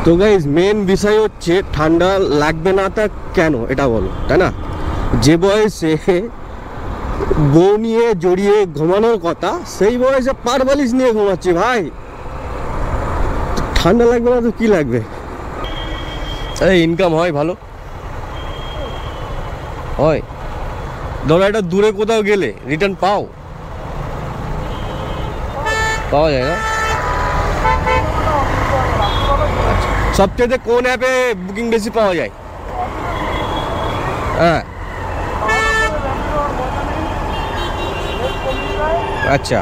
তো guys main বিষয় হচ্ছে ঠান্ডা লাগবে না তা কেন এটা বলো, তাই না? যে বয়সে বউ নিয়ে জড়িয়ে ঘুমানোর কথা সেই বয়সে পার বালিশ নিয়ে ঘুমাচ্ছি ভাই। ঠান্ডা লাগবে না তো কি লাগবে? ইনকাম হয় ভালো হয়, ধরো একটা দূরে কোথাও গেলে রিটার্ন পাওয়া যায় না? সবচেয়ে কোন অ্যাপে বুকিং বেশি পাওয়া যায়? হ্যাঁ, আচ্ছা।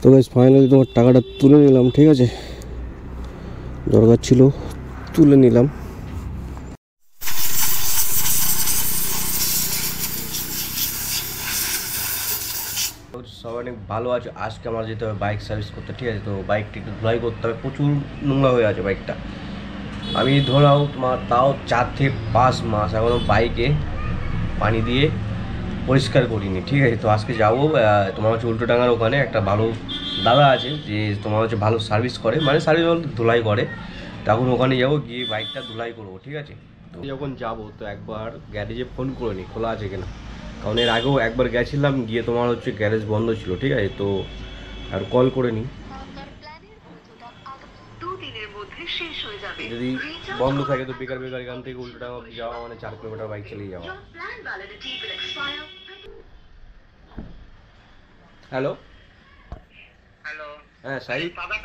তো গাইস ফাইনালি তোমার টাকাটা তুলে নিলাম, ঠিক আছে, দরকার ছিল তুলে নিলাম। সবাই অনেক ভালো আছে। আজকে আমার যেতে হবে বাইক সার্ভিস করতে, ঠিক আছে। তো বাইকটা একটু ধুলাই করতে হবে, প্রচুর নোংরা হয়ে আছে বাইকটা। আমি ধরাও তোমার তাও 4 থেকে 5 মাস এখনও বাইকে পানি দিয়ে পরিষ্কার করিনি, ঠিক আছে। তো আজকে যাবো তোমার হচ্ছে উল্টোডাঙার ওখানে একটা ভালো দাদা আছে যে তোমার হচ্ছে ভালো সার্ভিস করে, মানে সার্ভিস বলতে ধুলাই করে। তখন ওখানে যাবো, গিয়ে বাইকটা ধুলাই করবো, ঠিক আছে। তো যখন যাবো তো একবার গ্যারেজে ফোন করে নি খোলা আছে কিনা, কারণ এর আগেও একবার গেছিলাম, গিয়ে তোমার হচ্ছে গ্যারেজ বন্ধ ছিল, ঠিক আছে। তো আর কল করে নি, যদি বন্ধ থাকে তো বেকার বেকার এখান থেকে উল্টোডাঙা যাওয়া মানে 4 কিলোমিটার বাইক চালিয়ে যাওয়া। হ্যালো হ্যালো, হ্যাঁ সাহিল, দাদা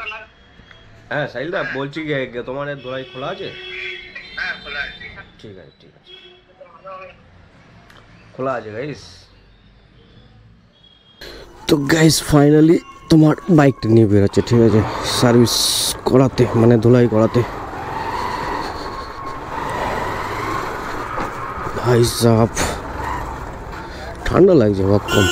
হ্যাঁ সাহিল দা বলছি তোমার দোলাই খোলা আছে? হ্যাঁ খোলা আছে। ঠিক আছে ঠিক আছে, খোলা আছে গাইস। তো গাইস ফাইনালি তোমার বাইকটা নিয়ে বেরোচ্ছে, ঠিক আছে, সার্ভিস করাতে মানে ধুলাই করাতে। ভাই সাহেব ঠান্ডা লাগছে বাপ কম।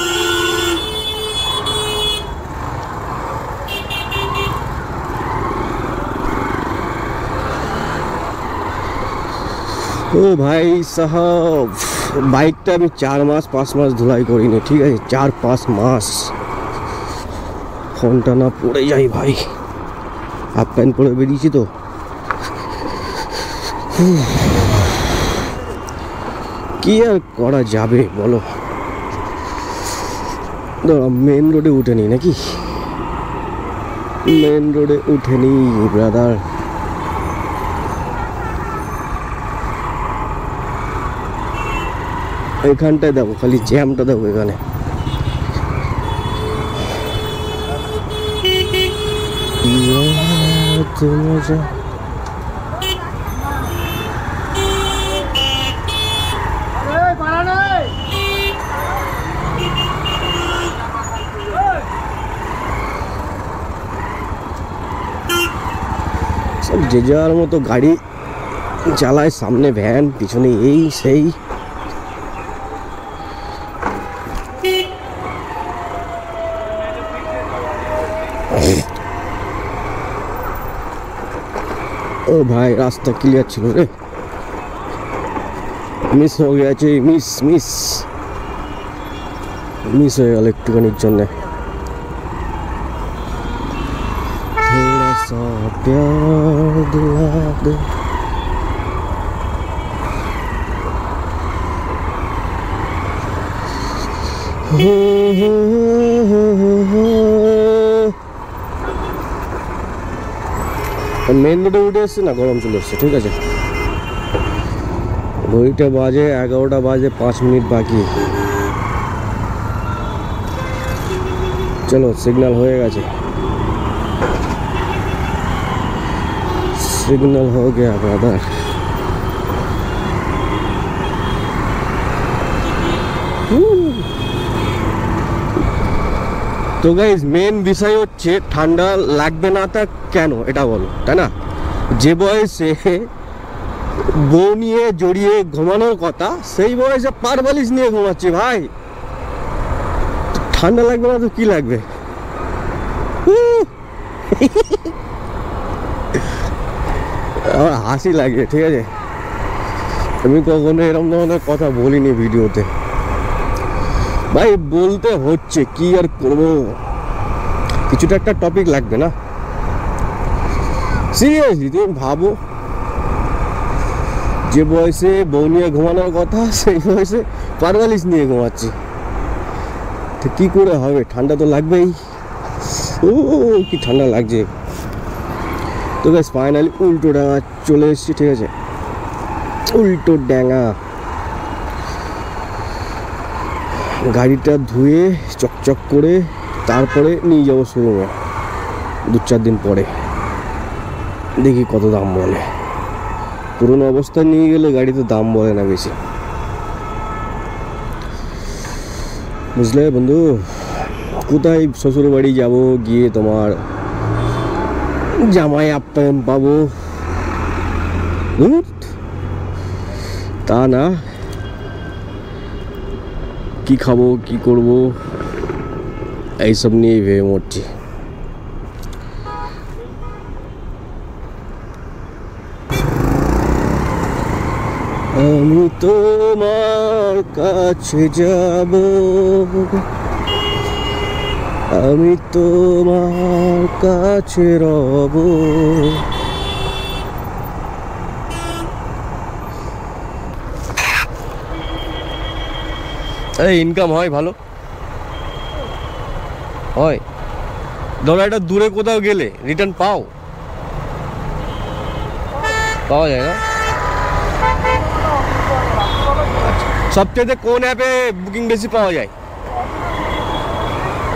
ও ভাই সাহেব বাইকটা আমি 4 মাস 5 মাস ধুলাই করিনি, ঠিক আছে, 4-5 মাস। ফোনটা না পড়ে যাই ভাই, হাফ প্যান্ট পরে বেরিয়েছি তো। কি আর করা যাবে বলো, মেন রোডে উঠেনি নাকি? মেন রোডে উঠেনি ব্রাদার। এখানটায় দেখো খালি জ্যামটা দেখো এখানে। সব যে যার মতো গাড়ি চালায়, সামনে ভ্যান, পিছনে এই সেই। ও ভাই রাস্তা ক্লিয়ার ছিল রে, মিস হয়ে গেছে, মিস হয়ে গেল একটুখানির জন্যে। थोड़ा सा प्यार दिला दे। মেন রোডে উঠে এসছে না, গরম চলে এসছে, ঠিক আছে। ঘড়িটা বাজে 11টা বাজে 5 মিনিট বাকি। চলো সিগন্যাল হয়ে গেছে, सिग्नल हो गया ब्रदर। তো গাইজ মেন বিষয় হচ্ছে ঠান্ডা লাগবে না তা কেন এটা বলো, তাই না? যে বয়সে বউ নিয়ে জড়িয়ে ঘুমানোর কথা সেই বয়সে পার বালিশ নিয়ে ঘুমাচ্ছি ভাই। ঠান্ডা লাগবে না তো কি লাগবে? আমার হাসি লাগে, ঠিক আছে। আমি কখনো এরকম ধরনের কথা বলিনি ভিডিওতে ভাই, বলতে হচ্ছে কি আর করবো, কিছুটা একটা টপিক লাগবে না। সিরিয়াসলি তুমি ভাবো যে বয়সে বউ নিয়ে ঘুমানোর কথা সেই বয়সে পারভালিশ নিয়ে ঘুমাচ্ছি, তো কি করে হবে? ঠান্ডা তো লাগবেই। ও কি ঠান্ডা লাগছে। তো গাইস ফাইনালি উল্টো ডাঙা চলে এসেছি, ঠিক আছে? উল্টো ডাঙা গাড়িটা ধুয়ে চকচক করে তারপরে নিয়ে যাবো শোরুমে 2-4 দিন পরে, দেখি কত দাম বলে। পুরোনো অবস্থায় নিয়ে গেলে গাড়িতে দাম বলে না বেশি, বুঝলে বন্ধু? কোথায় শ্বশুর বাড়ি যাবো, গিয়ে তোমার জামাই আপ্যায়ন পাবো, তা না। কি খাবো, কি করব, এইসব নিয়েই ভেবে মরছি। আমি তোমার কাছে যাব, আমি তোমার কাছে রব। এই ইনকাম হয় ভালো হয়? ধরো একটা দূরে কোথাও গেলে রিটার্ন পাওয়া যায় না? সবচেয়ে কোন অ্যাপে বুকিং বেশি পাওয়া যায়?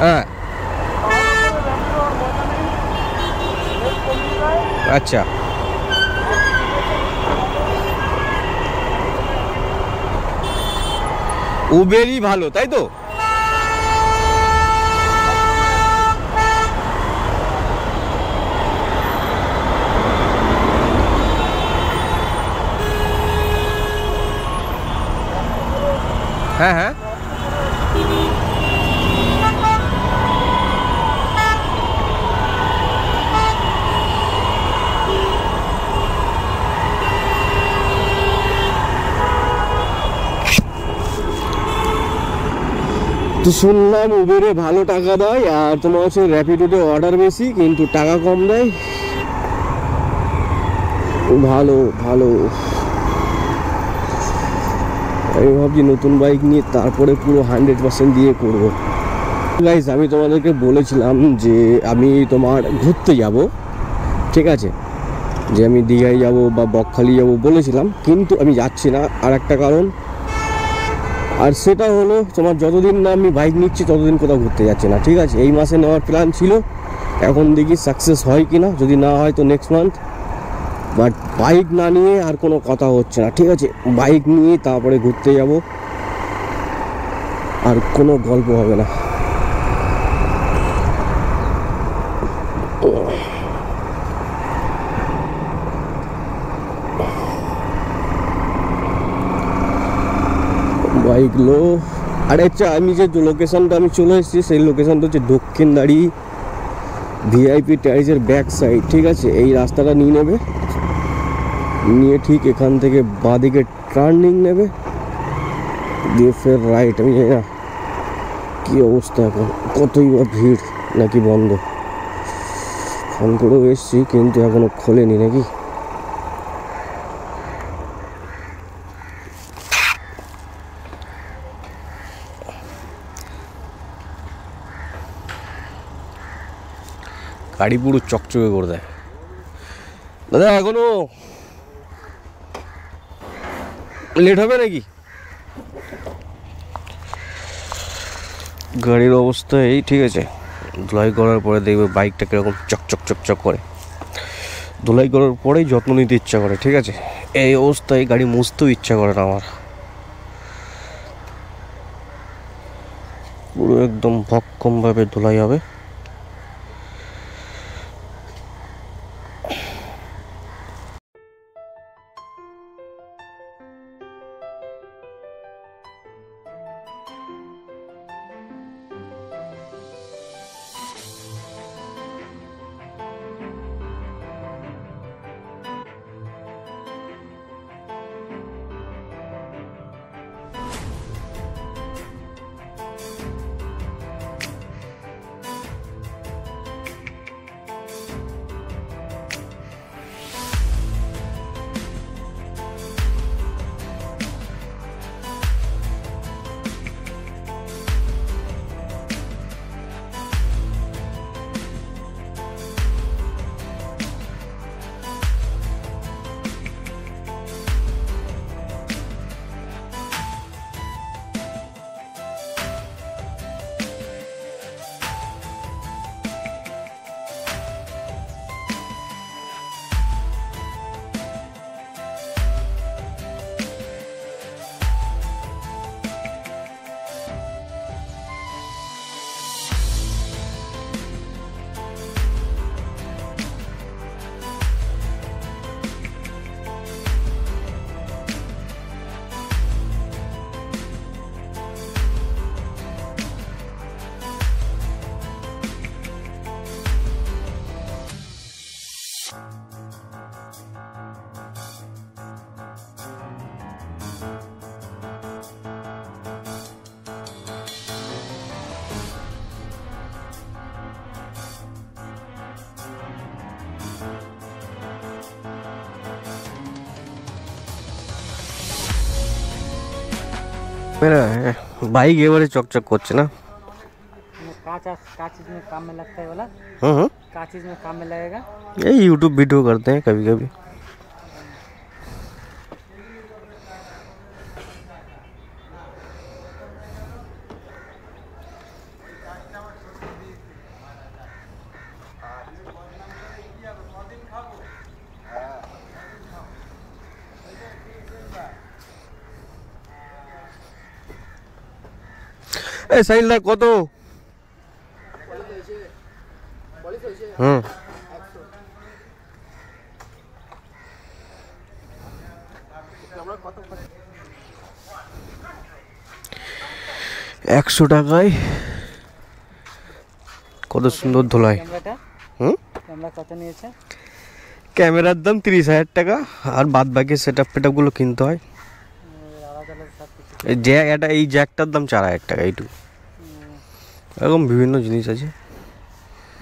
হ্যাঁ, আচ্ছা। উবেরই ভালো, তাই তো? হ্যাঁ হ্যাঁ, তো শুনলাম উবেরে ভালো টাকা দেয়, আর তোমার হচ্ছে র্যাপিডোতে অর্ডার বেশি কিন্তু টাকা কম দেয়। ভালো ভালো। আমি ভাবছি নতুন বাইক নিয়ে তারপরে পুরো 100% দিয়ে করব। গাইস আমি তোমাদেরকে বলেছিলাম যে আমি তোমার ঘুরতে যাব, ঠিক আছে? যে আমি দীঘায় যাব বা বকখালি যাব বলেছিলাম, কিন্তু আমি যাচ্ছি না। আর একটা কারণ, আর সেটা হলো তোমার যতদিন না আমি বাইক নিচ্ছি ততদিন কোথাও ঘুরতে যাচ্ছি না, ঠিক আছে? এই মাসে নেওয়ার প্ল্যান ছিল, এখন দেখি সাকসেস হয় কি না। যদি না হয় তো নেক্সট মান্থ। বাট বাইক না নিয়ে আর কোনো কথা হচ্ছে না, ঠিক আছে? বাইক নিয়ে তারপরে ঘুরতে যাব, আর কোনো গল্প হবে না। বাইক লো। আর আচ্ছা, আমি যে লোকেশনটা আমি চলে এসেছি সেই লোকেশনটা হচ্ছে দক্ষিণদাড়ি ভিআইপি ট্যারিজের ব্যাক সাইড, ঠিক আছে? এই রাস্তাটা নিয়ে নেবে, নিয়ে ঠিক এখান থেকে বাঁদিকে টার্নিং নেবে, দিয়ে ফের রাইট। আমি জানি না কী অবস্থা এখন, কতই বা ভিড় নাকি বন্ধ। ফোন করেও এসছি কিন্তু এখনো খোলেনি নাকি। গাড়ি পুরো চকচকে করে দেয়। দাদা এখনো লেট হবে নাকি? গাড়ির অবস্থা এই, ঠিক আছে? ধুলাই করার পরে দেখবে বাইকটা কীরকম চকচক চকচক করে। ধুলাই করার পরেই যত্ন নিতে ইচ্ছা করে, ঠিক আছে? এই অবস্থায় গাড়ি মুছতেও ইচ্ছা করে না আমার। পুরো একদম ভক্কমভাবে ধুলাই হবে। मेरा है बाइक एबारे चकचक করছে না का चीज में काम में लगता है वाला हाँ का चीज में काम में लगेगा ये यूट्यूब वीडियो करते हैं कभी कभी ए साइल কত হুম 100 টাকায় কত সুন্দর ধোলাই ক্যামেরাটা হুম ক্যামেরা কত নিয়েছে ক্যামেরার দাম 30,000 টাকা আর বাদ বাকি সেটআপ গুলো কিনতে হয় আলাদা আলাদা সব কিছু এই জ্যাক এটা এই জ্যাকটার দাম 4,000 টাকা এইটু এরকম বিভিন্ন জিনিস আছে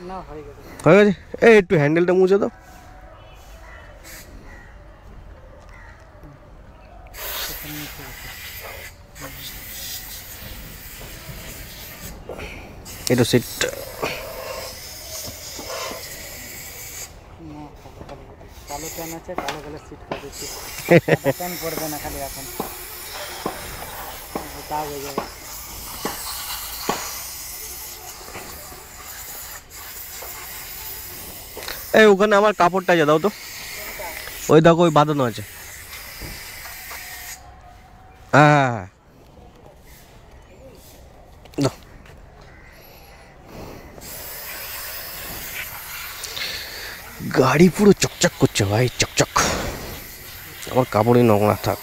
না হয়ে গেছে হয়ে গেছে এই একটু হ্যান্ডেলটা মুছে দাও এটা সেট কালো প্যান আছে কালো কালার সিট করে দিচ্ছি প্যান পড়বে না খালি এখন দাগ হয়ে যাবে এই ওখানে আমার কাপড়টা যা দাও তো ওই দেখো ওই বাঁধানো আছে হ্যাঁ দাও গাড়ি পুরো চকচক করছে ভাই চকচক আমার কাপড়ে নোংরা থাক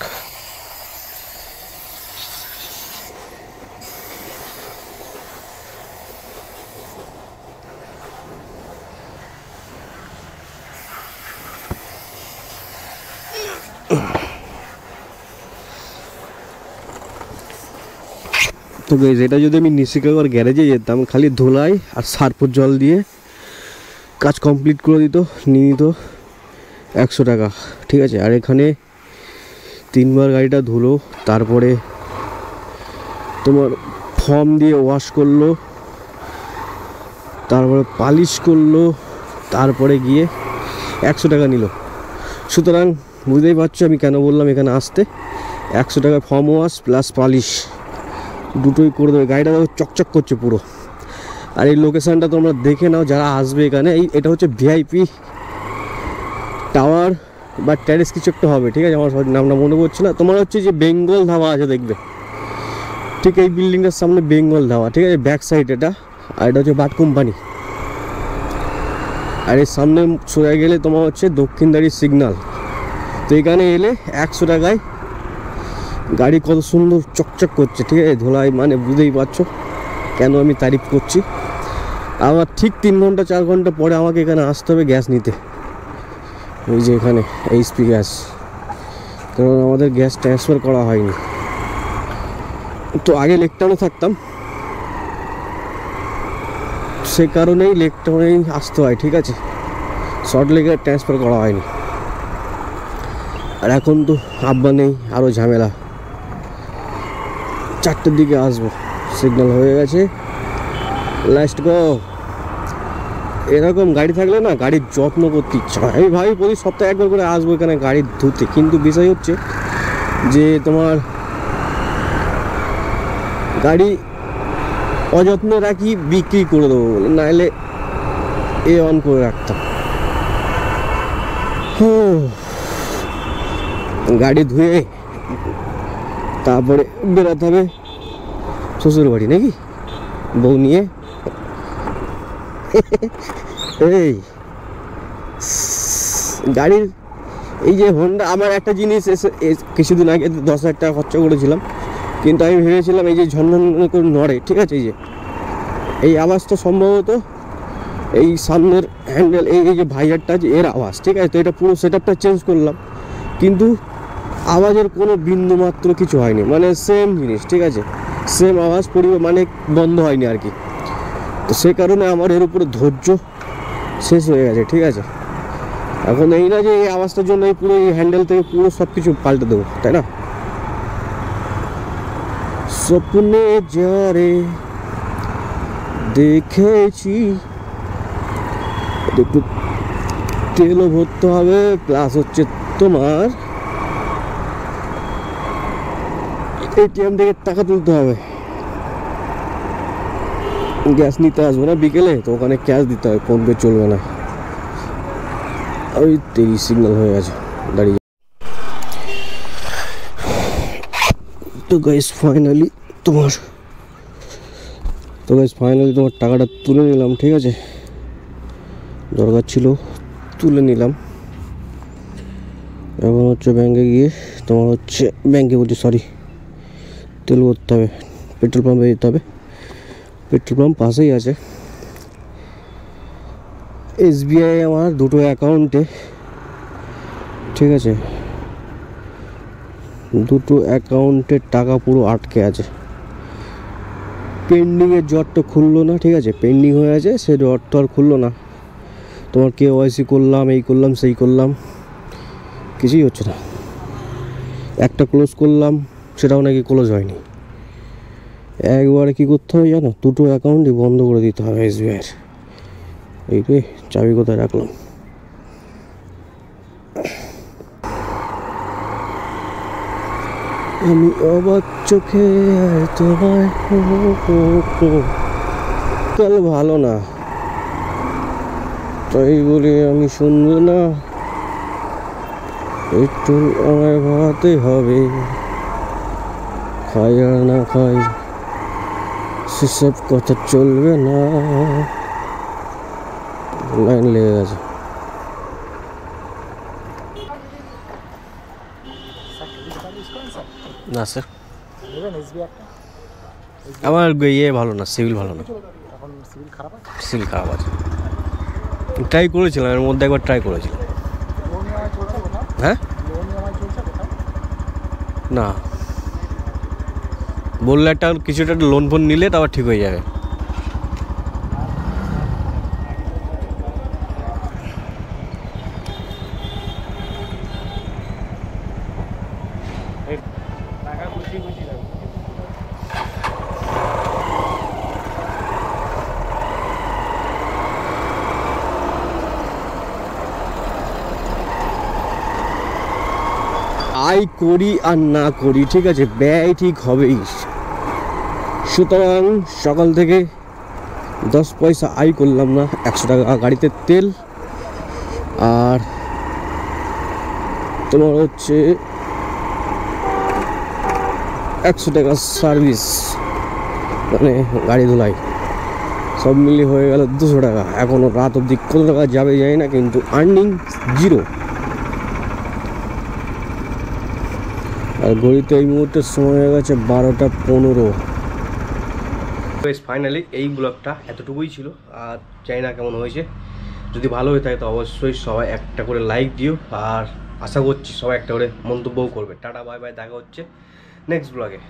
তো গাইস এটা যদি আমি নিশিকাগর গ্যারেজে যেতাম খালি ধুলাই আর সার্ফের জল দিয়ে কাজ কমপ্লিট করে দিত নিয়ে নিত 100 টাকা ঠিক আছে আর এখানে 3 বার গাড়িটা ধুলো তারপরে তোমার ফর্ম দিয়ে ওয়াশ করলো তারপরে পালিশ করলো তারপরে গিয়ে 100 টাকা নিল সুতরাং বুঝতেই পারছো আমি কেন বললাম এখানে আসতে 100 টাকা ফর্ম ওয়াশ প্লাস পালিশ দুটোই করে দেবে গাড়িটা চকচক করছে পুরো আর এই লোকেশনটা তোমরা দেখে নাও যারা আসবে এখানে এটা হচ্ছে ভিআইপি টাওয়ার বা টেরেস কিছু একটা হবে ঠিক আছে আমার নামটা মনে পড়ছে না তোমার হচ্ছে যে বেঙ্গল ধাবা আছে দেখবে ঠিক এই বিল্ডিংটার সামনে বেঙ্গল ধাবা ঠিক আছে ব্যাক সাইড এটা আর এটা হচ্ছে বাট কোম্পানি আর এর সামনে সোজা গেলে তোমার হচ্ছে দক্ষিণদারি সিগন্যাল তো এখানে এলে 100 টাকায় গাড়ি কত সুন্দর চকচক করছে ঠিক আছে ধোলাই মানে বুঝতেই পারছো কেন আমি তারিফ করছি আবার ঠিক 3 ঘন্টা 4 ঘন্টা পরে আমাকে এখানে আসতে হবে গ্যাস নিতে ওই যে এখানে এইচপি গ্যাস কারণ আমাদের গ্যাস ট্রান্সফার করা হয়নি তো আগে লেকটাউনে থাকতাম সে কারণেই লেকটাউনেই আসতে হয় ঠিক আছে শর্ট লেগে ট্রান্সফার করা হয়নি আর এখন তো আব্বা নেই আরও ঝামেলা 4টের দিকে আসবো সিগন্যাল হয়ে গেছে লাস্ট গো এরকম গাড়ি থাকলে না গাড়ির যত্ন করতে ইচ্ছা হয় আমি ভাবি প্রতি সপ্তাহে একবার করে আসবো এখানে গাড়ি ধুতে কিন্তু বিষয় হচ্ছে যে তোমার গাড়ি অযত্নে রাখি বিক্রি করে দেবো বলে নাহলে অন করে রাখতাম গাড়ি ধুয়ে তারপরে বেরোতে হবে শ্বশুর বাড়ি নাকি বউ নিয়ে এই গাড়ির এই যে হোন্ডা আমার একটা জিনিস কিছুদিন আগে 10,000 টাকা খরচা করেছিলাম কিন্তু আমি ভেবেছিলাম এই যে ঝনঝন করে নড়ে ঠিক আছে এই আওয়াজটা সম্ভবত এই সামনের হ্যান্ডেল এই যে ভাইজারটা আছে এর আওয়াজ ঠিক আছে তো এটা পুরো সেটআপটা চেঞ্জ করলাম কিন্তু আওয়াজের কোনো বিন্দু মাত্র কিছু হয়নি মানে সেম জিনিস ঠিক আছে সেম আওয়াজ মানে বন্ধ হয়নি আর কি তো সেই কারণে আমার এর উপরে ধৈর্য শেষ হয়ে গেছে ঠিক আছে এখন এই না যে এই আওয়াজটার জন্য এই পুরো এই হ্যান্ডেল থেকে পুরো সব কিছু পাল্টে দেবো তাই না স্বপ্নে যারে দেখেছি, একটু তেলও ভরতে হবে, প্লাস হচ্ছে তোমার এটিএম থেকে টাকা তুলতে হবে। গ্যাস নিতে আসবো না বিকেলে, তো ওখানে ক্যাশ দিতে হবে, ফোন পে চলবে না। ওই তেরি সিগন্যাল হয়ে গেছে, দাঁড়িয়ে। তো গাইস ফাইনালি তোমার টাকাটা তুলে নিলাম, ঠিক আছে, দরকার ছিল তুলে নিলাম। এখন হচ্ছে ব্যাংকে গিয়ে তোমার হচ্ছে তেল ভরতে হবে, পেট্রোল পাম্পে যেতে হবে। পেট্রোল পাম্প পাশেই আছে। SBI আমার দুটো অ্যাকাউন্টে, ঠিক আছে, দুটো অ্যাকাউন্টের টাকা পুরো আটকে আছে। পেন্ডিংয়ের জটটা খুললো না, ঠিক আছে, পেন্ডিং হয়ে আছে, সে জটটা আর খুললো না। তোমার KYC করলাম, এই করলাম সেই করলাম, কিছুই হচ্ছে না। একটা ক্লোজ করলাম, সেটাও নাকি ক্লোজ হয়নি। একবারে কী করতে হবে জানো, দুটো অ্যাকাউন্টই বন্ধ করে দিতে হবে SBI-এর। এই রে, চাবি কোথায় রাখলাম? আমি অবাক চোখে তোমায় কাল ভালো না, তাই বলে আমি শুনবো না, একটু আমায় ভাবতে হবে। খাই আর না খাই সেসব কথা চলবে না। লাইন লেগে গেছে। না স্যার, আমার ভালো না, সিভিল ভালো না, সিভিল খারাপ আছে। ট্রাই করেছিলাম, এর মধ্যে একবার ট্রাই করেছিলাম। হ্যাঁ, না বললে একটা কিছুটা একটা লোন ফোন নিলে তারপর ঠিক হয়ে যাবে। আয় করি আর না করি, ঠিক আছে, ব্যয় ঠিক হবেই। সুতরাং সকাল থেকে 10 পয়সা আয় করলাম না, 100 টাকা গাড়িতে তেল, আর তোমার হচ্ছে 100 টাকা সার্ভিস, মানে গাড়ি ধুলাই, সব মিলিয়ে হয়ে গেল 200 টাকা। এখনও রাত অবধি কত টাকা যাবে জানি না, কিন্তু আর্নিং 0। আর ঘড়িতে এই মুহূর্তে সময় হয়ে গেছে 12টা 15। ফাইনালি এই ব্লগটা এতটুকুই ছিল, আর জানি না কেমন হয়েছে। যদি ভালো হয়ে থাকে তো অবশ্যই সবাই একটা করে লাইক দিও, আর আশা করছি সবাই একটা করে মন্তব্যও করবে। টাটা, বাই বাই, দেখা হচ্ছে নেক্সট ব্লগে।